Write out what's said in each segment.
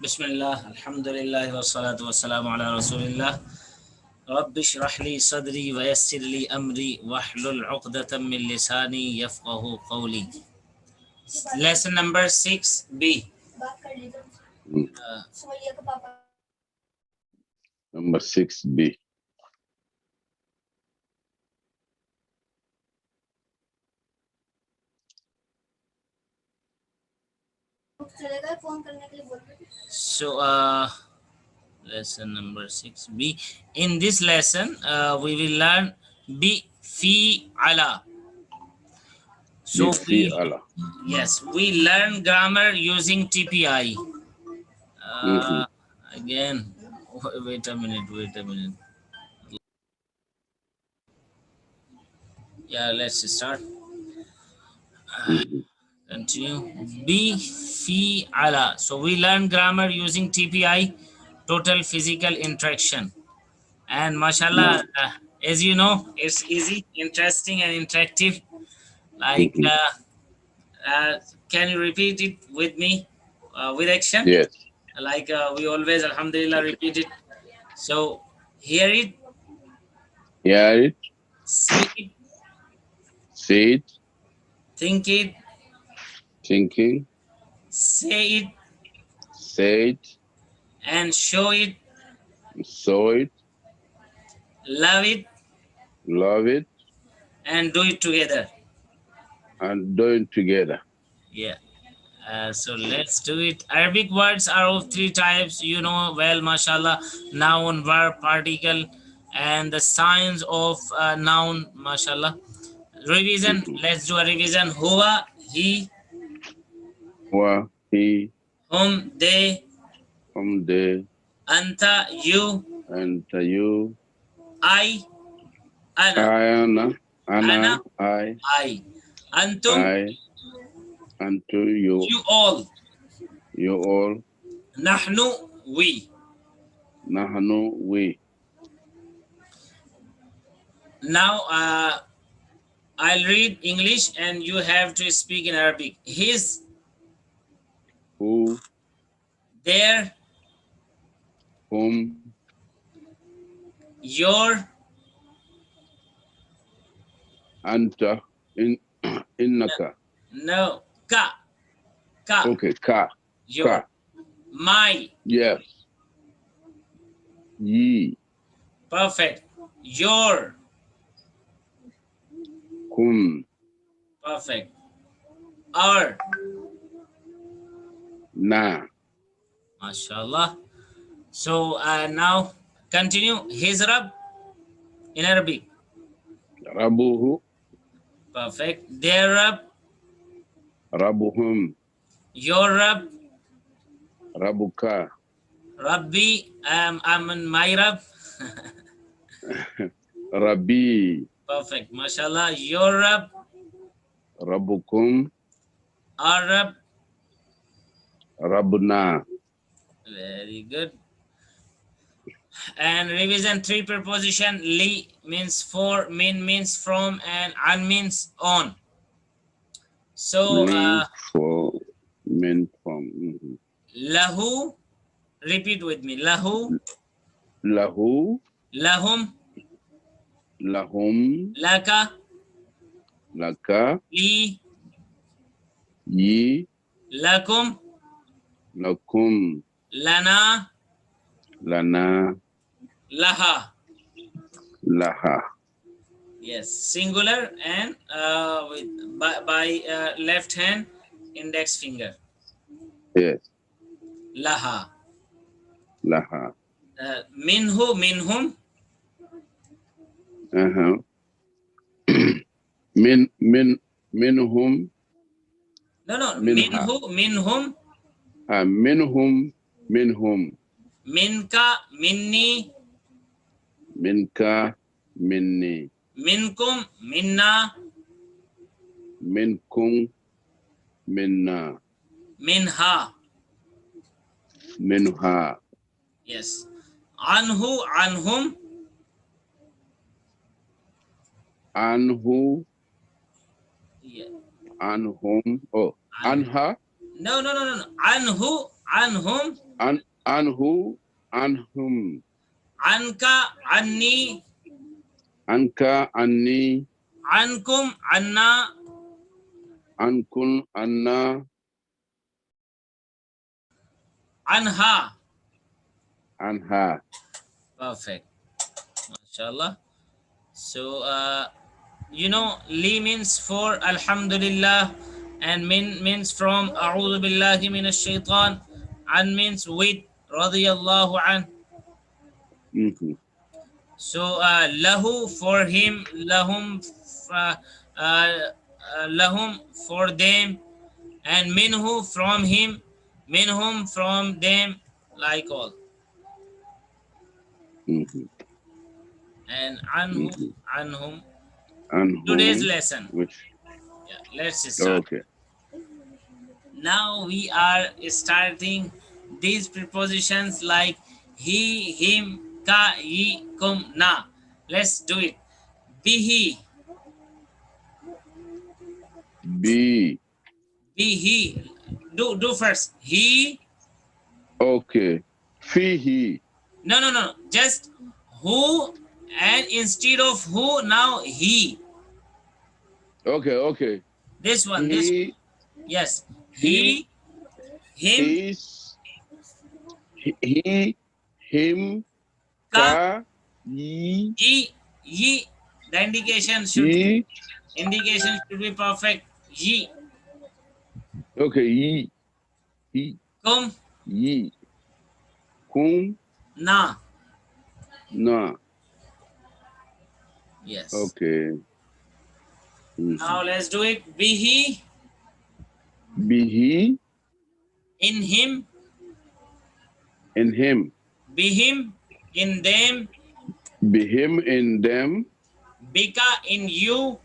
بسم اللہ الحمد للہ والصلاة والسلام علی رسول اللہ رب اشرح لي صدری ویسر لي امری واحلل عقدۃ من لسانی یفقهوا قولی. Lesson number 6B. Number 6B. So, lesson number 6B. In this lesson, we will learn be fi ala. So yes, we learn grammar using TPI. Again, wait a minute. Yeah, let's start. Continue. Be fi ala. So we learn grammar using TPI, total physical interaction. And mashallah, as you know, it's easy, interesting, and interactive. Like, can you repeat it with me with action? Yes. Like we always, alhamdulillah, repeat it. So, hear it. Hear it. See it. See it. Think it. Thinking. Say it. Say it. And show it. Show it. Love it. Love it. And do it together. And do it together. Yeah. So let's do it. Arabic words are of 3 types. You know well, mashallah. Noun, verb, particle, and the signs of noun, mashallah. Revision. Let's do a revision. Huwa, he. Huwa, he. Hum, they. Hum, they. Anta, you. Anta, you. I. Ana. Ana. Ana. I. Antum. I. Unto you. You all. You all. Nahnu, we. Nahnu, we. Now, I'll read English and you have to speak in Arabic. His. Who. Their. Whom. Your. Anta. Innaka. No. Ka. Okay, ka. Your. Ka. My. Yes. Ye. Perfect. Your. Kum. Perfect. Our. Na. MashaAllah. So now continue. His Rab in Arabic. Rabuhu. Perfect. Their Rab. Rabuhum. Your Rab. Rabuka. Rabbi. I'm in my Rab. Rabbi. Perfect. MashaAllah. Your Rab. Rabukum. Our Rab. Rabuna. Very good. And revision 3 preposition. Li means for, min means from, and an means on. So for, min from. Lahu, repeat with me. Lahu. Lahu. Lahum. Lahum. Laka. Laka. Li. Ye. Lakum. Lakum. Lana. Lana. Laha. Laha. Yes, singular and with by left hand index finger. Yes. Laha. Laha. Minhu, minhum. Minhum. No. Minha. Minhum. Minhum. Minka, minni. Minka, minni. Minkum, minna. Minkum, minna. Minha. Minha. Yes. Anhu, anhum. Anhu. Yeah. Anhum. Oh, anha. No. Anhu, anhum. Anhu, anhum. Anka, anni. Anka, anni. Ankum, anna. Ankun, anna. Anha. Anha. Perfect. MashaAllah. So, li means for Alhamdulillah, and min means from A'udhu Billahi Minash Shaitan, an means with Radiyallahu an. Mm-hmm. So, lahu for him, lahum, uh, lahum for them, and minhu from him, minhum from them, like all. Mm-hmm. And anhu, Mm-hmm. anhum. Anhum. Today's lesson. Which? Yeah, let's start. Okay. Now we are starting these prepositions like he, him, ka, ye, kum, na. Let's do it. Bihi. Be. Bihi. Do first. He. Okay. Fihi. No. Just who, and instead of who, now he. Okay. This one. He. Yes. He. Him. Is. He. Him. Ka. Ka. Ye. Ye. The indication should Ye. be perfect. Ye. Okay. Ye. He. Kum. Ye. Kum. Na. Na. Yes. Okay. Mm-hmm. Now let's do it. Bihi. Bihi. In him. In him. Bihim. In them. Bihim in them. Bika in you.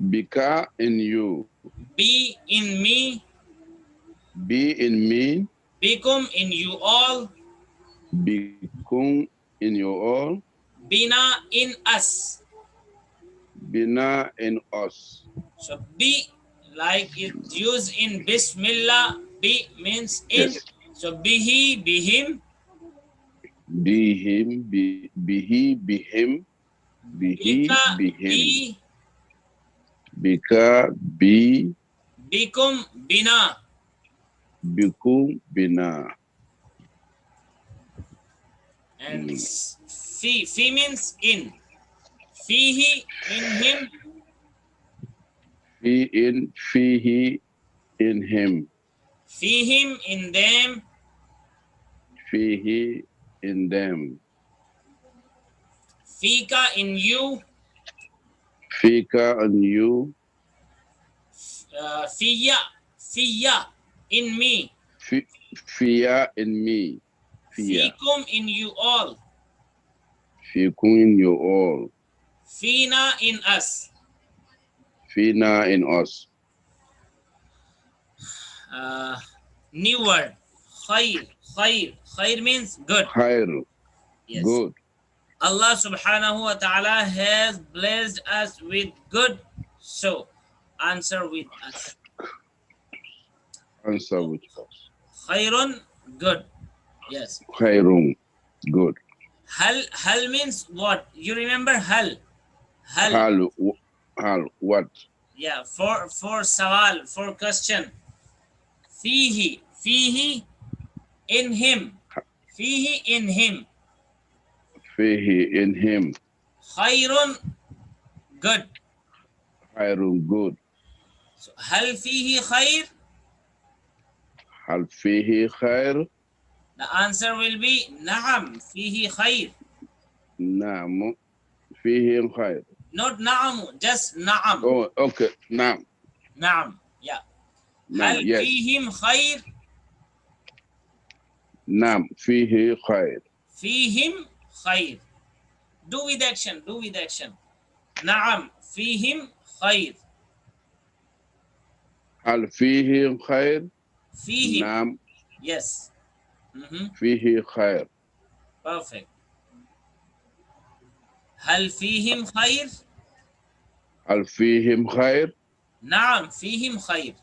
Bika in you. Be in me. Be in me. Bikum in you all. Bikum in you all. Bina in us. Bina in us. So be, like it's used in Bismillah. Be means in. Yes. So bihi, bihim. Bihim. Bihi. Bihim. Bihi. Bika, Bihim. be. Bika. Be. Bikum, bina. Bikum. Bina. And fi means in. Fihi, in him. Fihi in him. Fihim, in them. Fihi in them. Fika, in you. Fika in you. Fiya, in me. Fiya in me. Fiya. Fikum, in you all. Fikum in you all. Fina, in us. Fina in us. New word. Khair. Khair means good. Khair. Yes. Good. Allah subhanahu wa ta'ala has blessed us with good. So, answer with us. Answer with us. Khairun, good. Yes. Khairun, good. Hal means what? You remember hal? Hal, what? Yeah, for sawal, for question. Fihi, in him. Fihi, in him. Fihi in him. Khairun, good. Khairun, good. So, hal fihi khair? Hal fihi khair? The answer will be na'am, fihi khair. Na'am, fihi khair. Not na'am, just na'am. Oh, okay, na'am. Na'am, yeah. Na'am, Hal yes. fihim khair? Na'am, fihi khair. Fihim khair. Do with action. Na'am, fihim khair. Hal fihi khair? Fihim. Na'am. Yes. Fihi khair. Perfect. Hal fihim khair? Hal fihim khair? Na'am, fihim khair.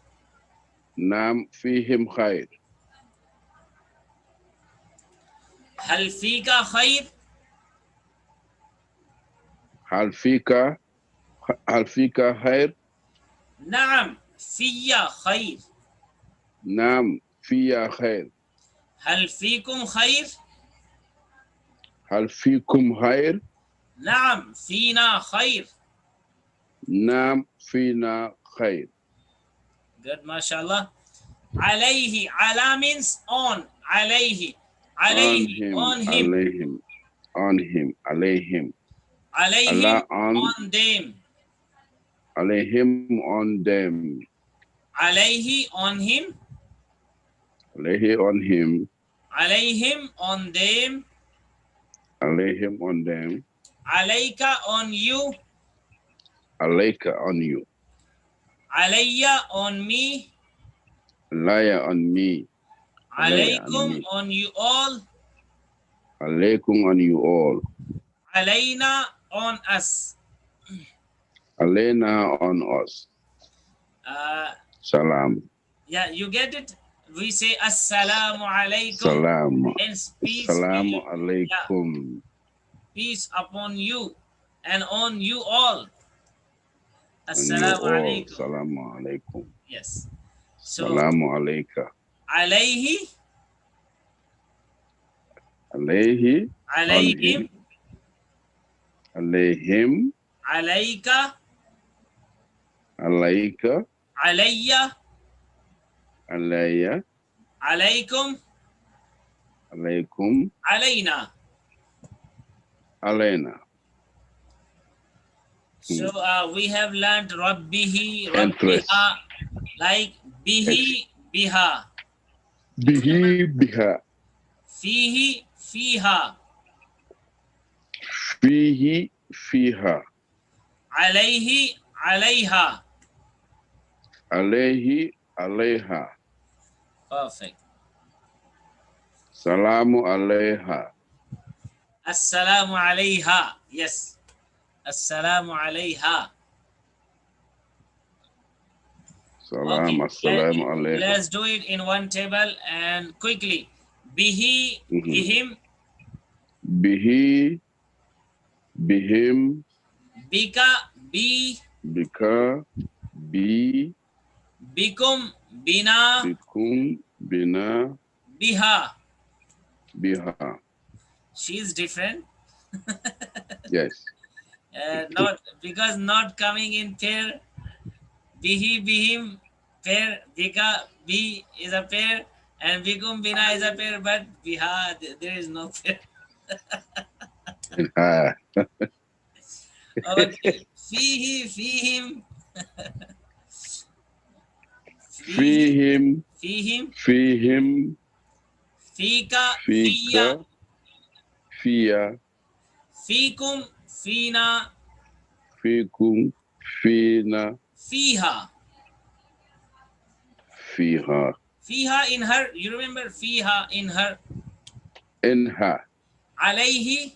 Na'am, fihim khair. هل فيك خير؟ هل فيك خير؟ نعم في خير. نعم في خير. هل فيكم خير؟ هل فيكم خير؟ نعم فينا خير. نعم فينا خير. Good, mashallah. عليه, ala means on. عليه, عليه, on him. عليهم. On him. عليهم. عليهم, Allah on them. عليهم on them. عليه, on him. عليه on him. عليهم, on them. عليهم on them. عليك, on you. عليك on you. علي, on me. علي on me. عليكم, on you all. عليكم on you all. علينا, on us. علينا on us. Salam. Yeah, you get it? We say Assalamu alaikum. Salam. And peace, Assalamu Alaikum. yeah, peace upon you and on you all. Assalamu alaikum. Assalamu Alaikum. Yes. So, Assalamu Alaika. alayhi, Alayhi. alayhim, Alayhim. alayka, Alaika. alayya, Alayya. alaykum, Alaikum. alayna. Alayna. So we have learned Rabbihi, Interest. Rabbiha, like bihi, biha, Bihi biha. fihi, fiha, Fihi fiha. alayhi, alayha. Alayhi alayha. Perfect. Salamu alayha. Assalamu alayha. Yes. Assalamu alayha. Salam. Assalamu alayha. Let's do it in one table and quickly. Bihi, bihim, Bihi. Bihim. bika, bi, Bika. Bi. bikum, bina, Bikum. Bina. biha. Biha. She's different. Yes. Not because not coming in pair. Bihi, bihim, pair. Bika, bi is a pair, and bikum, bina is a pair. But biha, there is no pair. Okay. Fihi, fihim, Fihim. fihim, Fihim. fika, Fika. fiya, Fiya. fikum, fina, Fikum. Fina. fiha. Fiha. Fiha in her. You remember fiha in her. Inha. Alayhi,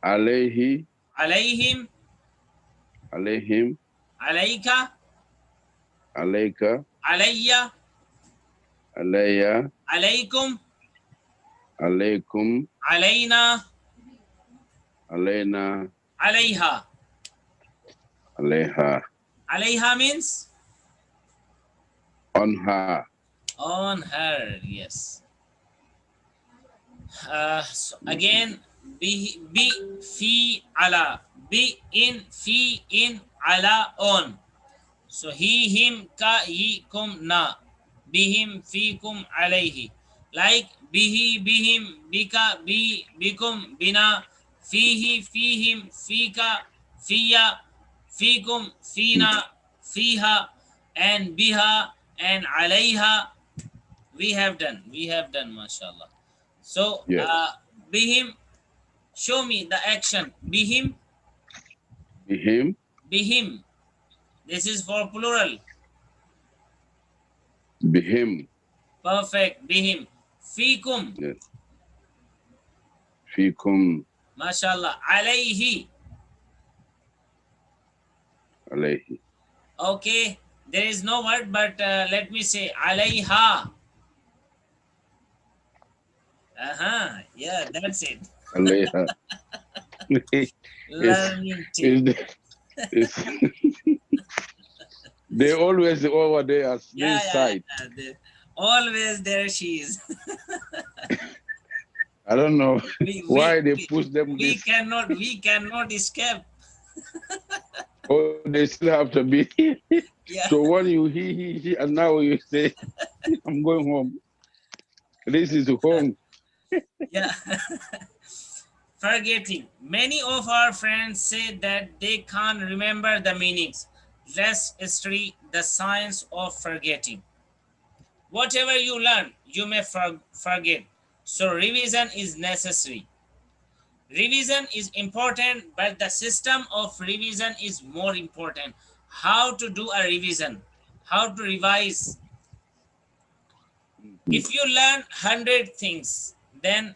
Alayhi. alayhim, Alayhim. alayka, Alayka. alayya, Alayya. alaykum, Alaykum. alayna, Alayna. alayha. Alayha. Alayha means On her. on her. Yes. So again, be, fi, ala, be, in, fi, in, ala, on. So he, him, ka, he, kum, na. Bihim, fikum, alayhi. Like bihi, bihim, bika, bi, bikum, bina. Fihi, fihim, fika, fiya, fikum, fina, fiha, and biha, and alayha. We have done, mashallah. So, Yes. bihim, show me the action. Bihim, Bihim. bihim. This is for plural. Bihim. Perfect. Bihim. Fikum. Yes. Fikum. Mashallah. Alayhi. Alayhi. Okay. There is no word, but let me say alayha. Yeah, that's it. Alayha. Learning tip. It's they always over there at Yeah, this side. always there she is. I don't know we, why we, they we, push them we this. cannot escape. Oh, they still have to be. Yeah. So when you he, and now you say, I'm going home. This is home. Yeah. Forgetting. Many of our friends say that they can't remember the meanings. Let's study the science of forgetting. Whatever you learn, you may forget. So revision is necessary. Revision is important, but the system of revision is more important. How to do a revision? How to revise? If you learn 100 things, then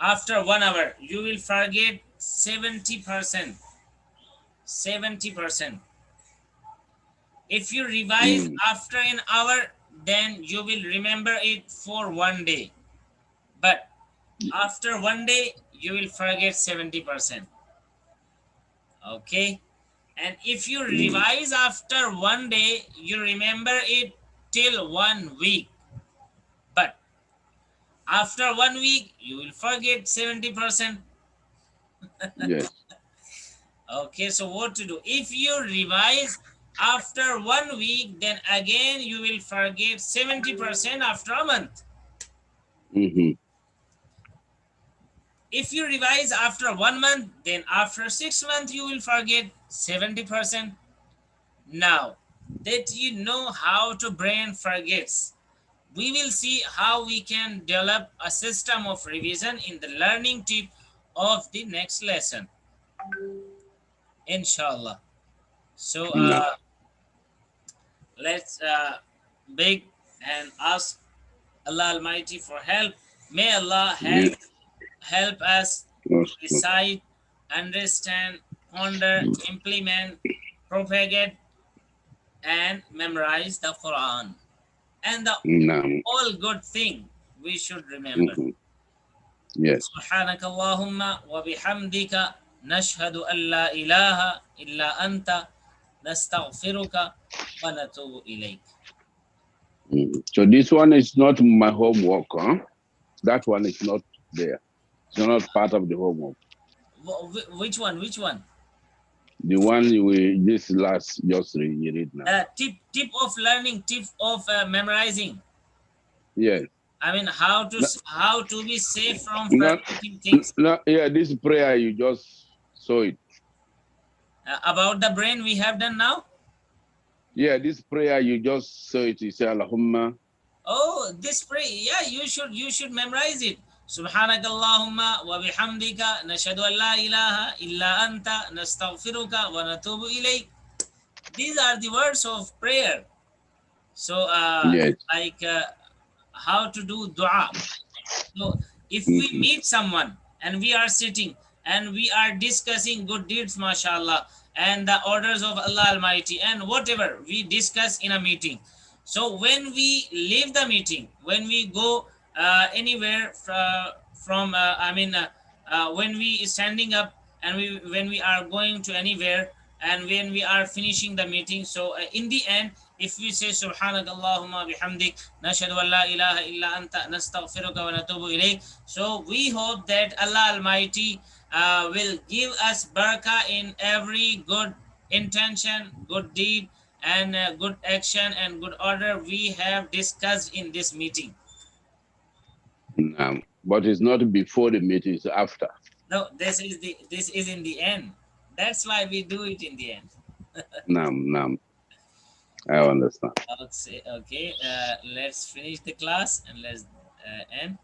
after 1 hour, you will forget 70%. 70%. If you revise after an hour, then you will remember it for 1 day. But after 1 day, you will forget 70%. Okay? And if you revise after 1 day, you remember it till 1 week. But after 1 week, you will forget 70%. Yes. Okay, so what to do? If you revise after 1 week, then again you will forget 70% after a month. If you revise after 1 month, then after 6 months you will forget 70%. Now that you know how to brain forgets, we will see how we can develop a system of revision in the learning tip of the next lesson, inshallah. So No. let's beg and ask Allah Almighty for help. May Allah help us to recite, understand, ponder, implement, propagate, and memorize the Quran. And the No. all good thing we should remember. Yes. سبحانك اللهم وبحمدك نشهد أن لا إله إلا أنت نستغفرك ونتوب إليك. So this one is not my homework, huh? That one is not there. It's not part of the homework. Which one? Which one? The one we this last just read now. Tip of learning, tip of memorizing. Yes. I mean, how to be safe from forgetting things. Yeah, this prayer you just saw it. About the brain we have done now. Yeah, this prayer you just saw it. You say Allahumma. Oh, this prayer. Yeah, you should memorize it. سبحانك اللهم وبحمدك نشهد أن لا إله إلا أنت نستغفرك ونتوب إليك. These are the words of prayer. So, Yes. like how to do dua. So, if we meet someone and we are sitting and we are discussing good deeds, mashallah, and the orders of Allah Almighty and whatever we discuss in a meeting. So when we leave the meeting, when we go anywhere from when we standing up and when we are going to anywhere and when we are finishing the meeting, so in the end, if we say subhanak Allahumma bihamdik nashhadu an la ilaha illa anta nastaghfiruka wa natubu ilayk, so we hope that Allah Almighty will give us barakah in every good intention, good deed, and good action and good order we have discussed in this meeting. But it's not before the meeting; it's after. No, this is in the end. That's why we do it in the end. Nam. I understand. Okay. Let's finish the class and let's end.